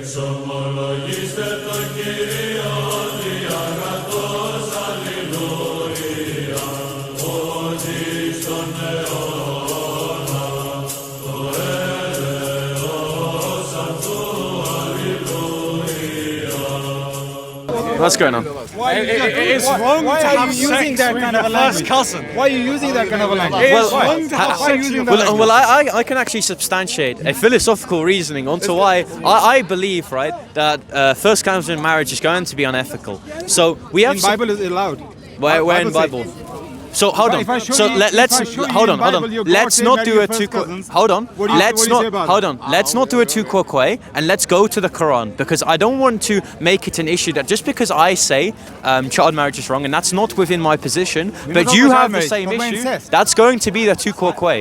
Εξομολογήστε το Κύριο διαγρατός, αλληλούια, ότι στον αιώνα το έλεος αυτού, αλληλούια. What's going on? It's wrong to have sex with your first cousin. Why are you using that kind of a language? It's wrong to have sex with your Well, I can actually substantiate a philosophical reasoning onto why I believe, right, that first cousin marriage is going to be unethical. So we have In Bible is allowed. where in Bible. So hold on. So let's hold on. Let's not do a two. Hold on. Let's not do a two way, and let's go to the Quran, because I don't want to make it an issue that just because I say child marriage is wrong and that's not within my position, but you have the same issue. That's going to be the two way.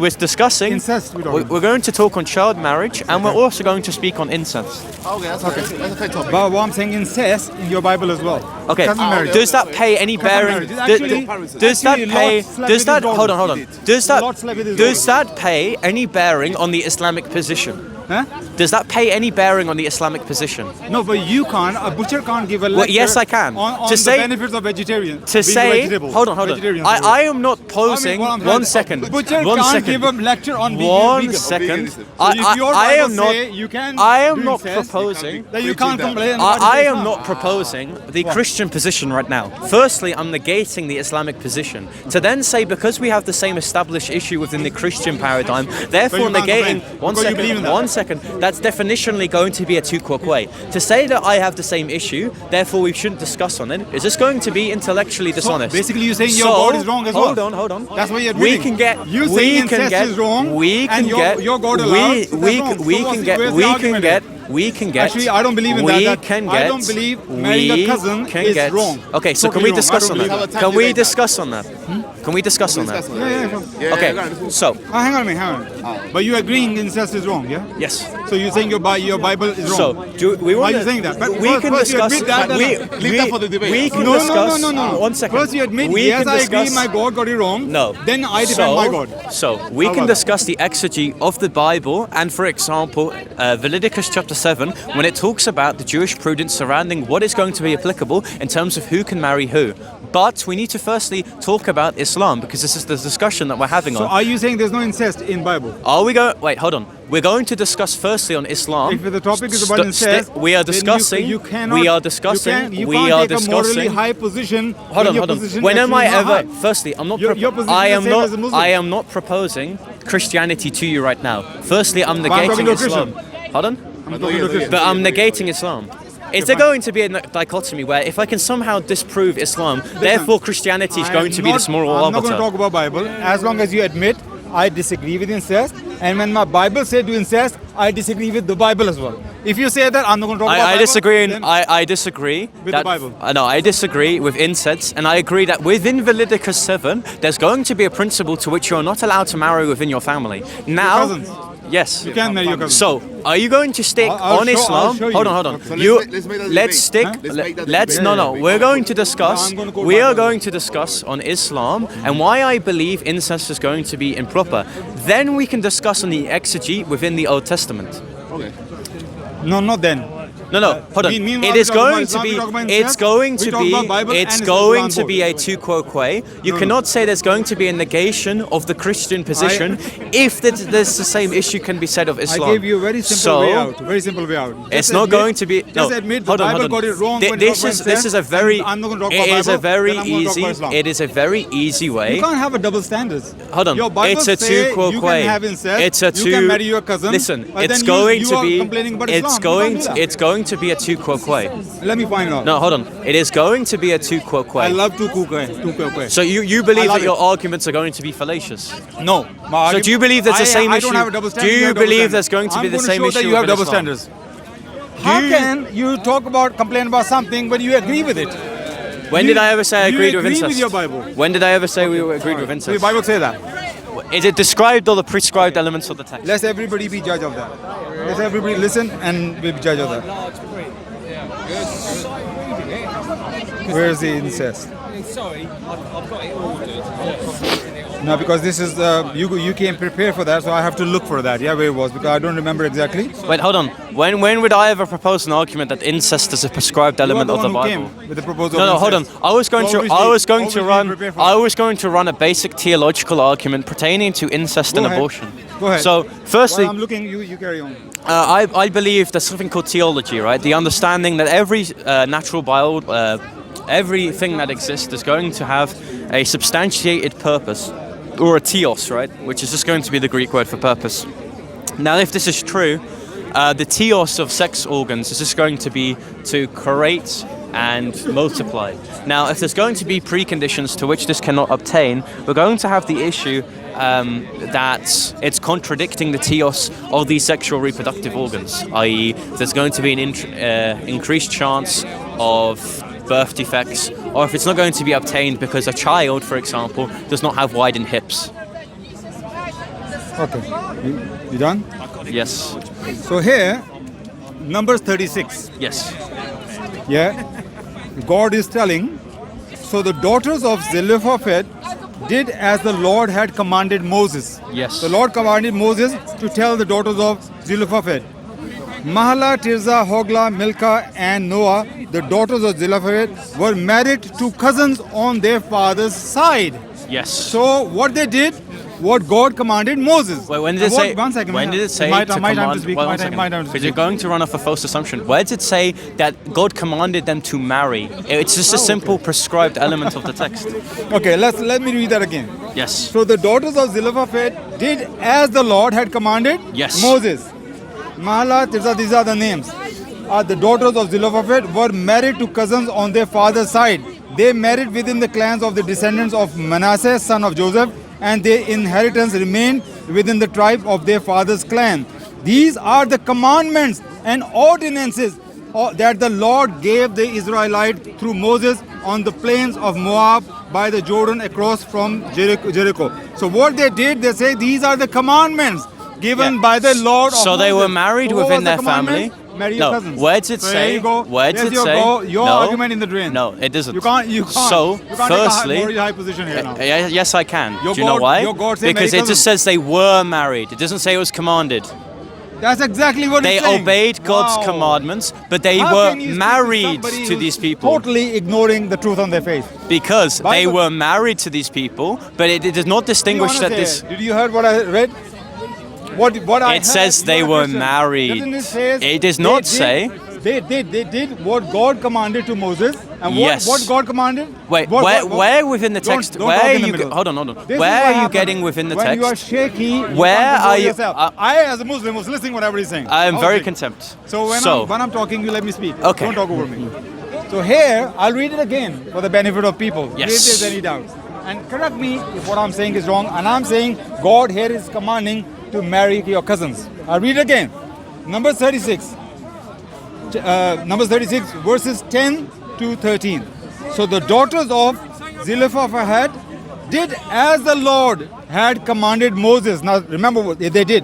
We're discussing. Incest, we're going to talk on child marriage, and we're also going to speak on incest. Okay, that's okay. That's okay topic. But what I'm saying, incest in your Bible as well. Okay. Does that pay any bearing? Does that pay? Does that hold on? Does that pay any bearing on the Islamic position? Huh? Does that pay any bearing on the Islamic position? No, but you can't. A butcher can't give a lecture. Well, yes, I can. On To the say- benefits of vegetarian. To being say, vegetable. hold on. Vegetarian, I sorry. am not posing. I mean, what I'm One trying- second. Butcher One can't second. give a lecture on vegan. One second. So if your I Bible am not. say you can I am do not incest, proposing. Then you can't complain. I am not proposing the Christian position right now. Firstly, I'm negating the Islamic position. To then say because we have the same established issue within the Christian paradigm, therefore you can't negating. complain, because you believe in that. One second. That's definitionally going to be a two-quote way. To say that I have the same issue, therefore we shouldn't discuss on it, is just going to be intellectually dishonest. Basically, you're saying your God is wrong as well. Hold on. That's what you're We admitting. can get. You we saying can incest get. is wrong, We can and get. your God allows, so We that's wrong. we So can what's get. the- where's We the can argument get. We can get. Actually, I don't believe in we that. Can I get, don't believe marrying a cousin is wrong. Okay, so can Totally we wrong. discuss I on don't that? believe Can we discuss on that? Can we discuss on that? Yeah. Okay, so Hang on a minute, hang on. But you agreeing incest is wrong, yeah? yes. So you're saying your Bible is wrong? So do we want? Why are you saying that? But We first- can first you discuss. admit that, Leave that for the debate. We can No. discuss. One second. First you admit, we yes, can I discuss, agree, my God got it wrong. No. Then I defend my God. So we How can about discuss the exegy of the Bible, and for example, Leviticus chapter 7, when it talks about the Jewish prudence surrounding what is going to be applicable in terms of who can marry who. But we need to firstly talk about Islam, because this is the discussion that we're having So on. are you saying there's no incest in Bible? Are we going? Wait, hold on. We're going to discuss firstly on Islam. If the topic is about incest, we are then discussing. you cannot, we are discussing. You we can't are take a morally discussing. high position. Hold when your on. position When am I actually is not ever? high. Firstly, I'm not. Your position I is am the same not. as a Muslim. I am not proposing Christianity to you right now. Firstly, I'm But I'm negating talking to a Islam. Hold on. But I'm negating Islam. Is there going to be a dichotomy where if I can somehow disprove Islam, therefore Christianity is going to be the small I'm not going to arbiter? talk about Bible as long as you admit I disagree with incest, and when my Bible says do incest, I disagree with the Bible as well. If you say that, I'm not going to talk about I Bible. disagree. then- I disagree With that, the Bible. No, I disagree with incest, and I agree that within Leviticus 7, there's going to be a principle to which you're not allowed to marry within your family. Now, cousins. yes. You can marry your cousin. So, are you going to stick I'll on show- Islam? I'll show you. Hold on. So let's make that Let's debate. stick. Let's make that Let's debate. no. We're going to discuss. No, I'm gonna go We back are on going to discuss on Islam and why I believe incest is going to be improper. Then we can discuss on the exegy within the Old Testament. Okay. No, not then. No, hold on. Meanwhile, It is we talk going about to Islam, be. we talk about It's incest, going we to talk be. about Bible It's and going Islam to be a both. two quo quay. You cannot say there's going to be a negation of the Christian position if there's the same issue can be said of Islam. I gave you a very simple way out. Very simple way out. It's not going to be. Just admit the Bible got it wrong. when it This talks is about this is a incest, very. and I'm not going to talk It about is Bible, a very then I'm gonna talk easy. about Islam. It is a very easy way. You can't have a double standards. Hold on. Your Bible It's a say two quo you quay. can have incest. It's a two. You can marry your cousin. Listen, but it's then going you to are be. complaining about It's Islam. You going. can't do that. It's going to be a two quo quay. Let me find out. No, hold on. It is going to be a two quo quay. I love to cook. Two So you believe I love that your it. arguments are going to be fallacious? No. So do you believe there's the same I issue? don't have a double standard. Do you have double believe standard. there's going to be the same I'm going to show issue that you have with double Islam? standards. How can you talk about, complain about something when you agree with it? When did I ever say I you agreed with agree incest? with your Bible. When did I ever say we agreed with So incest? your Bible say that. Is it described or the prescribed elements of the text? Let everybody be judge of that. Let everybody listen and be judge of that. Where's the incest? Sorry, I've got it ordered. No, because this is you came prepared for that, so I have to look for that. Yeah, where it was, because I don't remember exactly. Wait, hold on. When would I ever propose an argument that incest is a prescribed element of the Bible? Came with the proposal. No, of hold on. incest. I was going Obviously to run a basic theological argument pertaining to incest and Go ahead. abortion. Go ahead. So, firstly, While I'm looking, you carry on. I believe there's something called theology, right? The understanding that every natural everything that exists is going to have a substantiated purpose, or a teos, right? Which is just going to be the Greek word for purpose. Now, if this is true, the teos of sex organs is just going to be to create and multiply. Now, if there's going to be preconditions to which this cannot obtain, we're going to have the issue that it's contradicting the teos of these sexual reproductive organs, i.e. there's going to be an increased chance of birth defects, or if it's not going to be obtained because a child, for example, does not have widened hips. Okay. You done? Yes. So here, Numbers 36. Yes. Yeah. God is telling, so the daughters of Zelophehad did as the Lord had commanded Moses. Yes. The Lord commanded Moses to tell the daughters of Zelophehad. Mahla, Tirzah, Hogla, Milcah, and Noah, the daughters of Zelophehad, were married to cousins on their father's side. Yes. So what they did, what God commanded Moses. Wait, when did it say? One second. When did it say my to time command? to speak. Wait, My one time second. to Because speak. you're going to run off a false assumption. Where does it say that God commanded them to marry? It's just a simple prescribed element of the text. Okay, let me read that again. Yes. So the daughters of Zelophehad did as the Lord had commanded Yes. Moses. Mahla, Tirzah, these are the names. The daughters of Zelophehad were married to cousins on their father's side. They married within the clans of the descendants of Manasseh, son of Joseph, and their inheritance remained within the tribe of their father's clan. These are the commandments and ordinances that the Lord gave the Israelites through Moses on the plains of Moab by the Jordan across from Jericho. So what they did, they say these are the commandments given by the Lord of So they Moses. were married So what within was the their commandment? family? Marry your No. cousins. Where does it So say? there you go. Where does There's it your say? your No. argument in the drain. No, it doesn't. You can't. So, you can't firstly, take a very high position here now. yes, I can. Your Do you know God- why? your God say Because marry it just says they were married. It doesn't say it was commanded. That's exactly what They it's saying. obeyed God's Wow. commandments, but they How were can you speak married somebody to who's these people Totally ignoring the truth on their face. because they Bible- were married to these people, but it does not Be distinguish honest that here. this. Did you heard what I read? What I It says heard, they you are a were Christian. married. Doesn't it say It does they not did- say. They did what God commanded to Moses, and Yes. what God commanded. Wait, What- where within the Don't- text? don't Where talk are in the you? middle. Hold on. This is Where what are you happens getting within the when text? you are shaky, you Where can't control are you- yourself. I, as a Muslim, was listening what everybody's saying. I am very Okay. contempt. So when I'm talking, you let me speak. Okay. Don't talk over me. So here, I'll read it again for the benefit of people. Yes. If there's any doubts. And correct me if what I'm saying is wrong. And I'm saying God here is commanding to marry your cousins. I'll read it again. Numbers 36. Numbers 36, verses 10 to 13. So the daughters of Zelophehad did as the Lord had commanded Moses. Now remember what they did.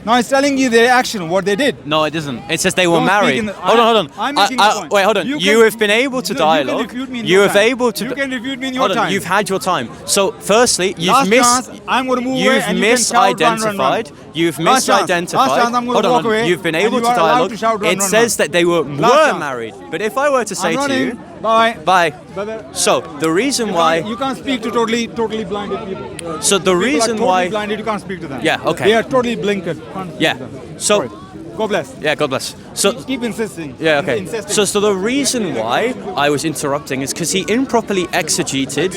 Now it's telling you their action, what they did. No, it isn't. It says they were Don't speak married. in the- Hold on. I'm making a point. Wait, hold on. You have been able to No, dialogue. You can refute me in You your have time. able to. You can refute me in your Hold on. time. You've had your time. So, firstly, you've Last missed. chance, I'm going to move away You've and you can shout, run, run, run. misidentified. You've Last chance. misidentified. Last chance, I'm gonna Hold on, walk away You've been and able you to are allowed dialogue. to shout, run, It run, says run. that they were chance. married. But if I were to say I'm to running. you, Bye. bye. Brother. So the reason why. You can't speak to totally blinded people. So the People are reason totally why. blinded, you can't speak to them. Yeah, okay. They are totally blinkered. Can't speak Yeah. to them. So. Sorry. God bless. Yeah, God bless. So Keep insisting. yeah, okay. Insisting. So the reason why I was interrupting is because he improperly exegeted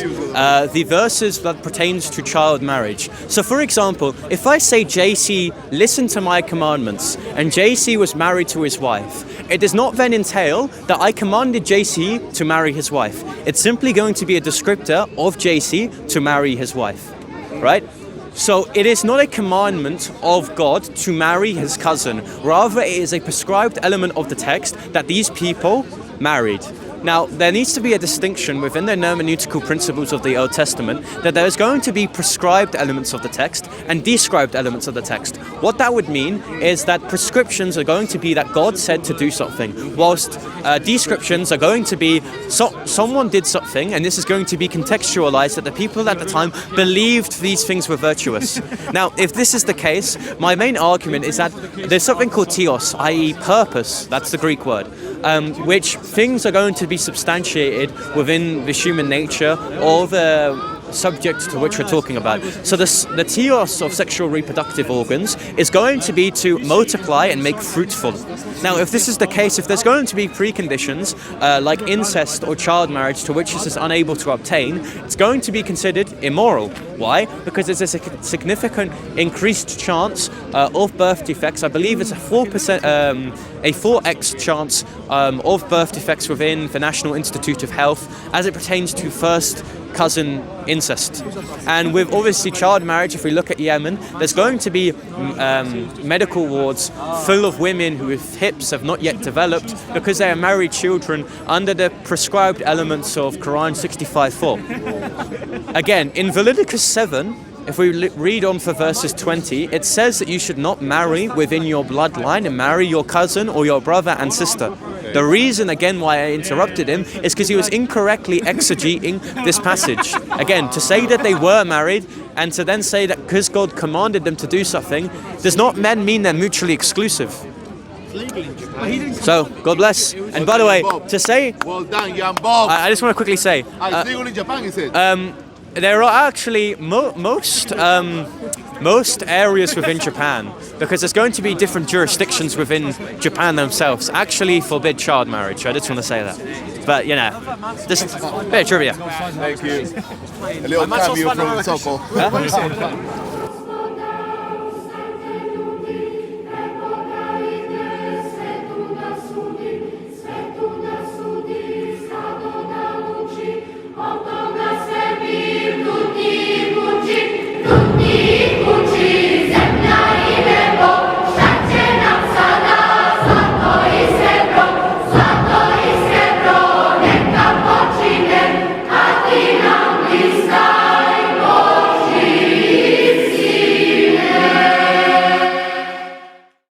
the verses that pertains to child marriage. So, for example, if I say JC, listen to my commandments, and JC was married to his wife, it does not then entail that I commanded JC to marry his wife. It's simply going to be a descriptor of JC to marry his wife, right? So it is not a commandment of God to marry his cousin. Rather, it is a prescribed element of the text that these people married. Now, there needs to be a distinction within the hermeneutical principles of the Old Testament that there is going to be prescribed elements of the text and described elements of the text. What that would mean is that prescriptions are going to be that God said to do something, whilst descriptions are going to be someone did something, and this is going to be contextualized that the people at the time believed these things were virtuous. Now, if this is the case, my main argument is that there's something called teos, i.e. purpose, that's the Greek word, which things are going to be substantiated within the human nature or the subject to which we're talking about. So the teos of sexual reproductive organs is going to be to multiply and make fruitful. Now, if this is the case, if there's going to be preconditions like incest or child marriage to which this is unable to obtain, it's going to be considered immoral. Why? Because there's a significant increased chance of birth defects. I believe it's a 4x chance of birth defects within the National Institute of Health as it pertains to first cousin incest. And with obviously child marriage, if we look at Yemen, there's going to be medical wards full of women whose hips have not yet developed because they are married children under the prescribed elements of Quran 65:4. Again, in Leviticus 7, if we read on for verses 20, it says that you should not marry within your bloodline and marry your cousin or your brother and sister. The reason, again, why I interrupted him is because he was incorrectly exegeting this passage. Again, to say that they were married and to then say that because God commanded them to do something does not mean they're mutually exclusive. So, God bless. And by the way, to say... Well done, young Bob. I just want to quickly say... It's legal in Japan, he said. There are actually most areas within Japan, because there's going to be different jurisdictions within Japan themselves, actually forbid child marriage. I just want to say that. But, you know, just a bit of trivia. Thank you. A little cameo from Soko. Huh?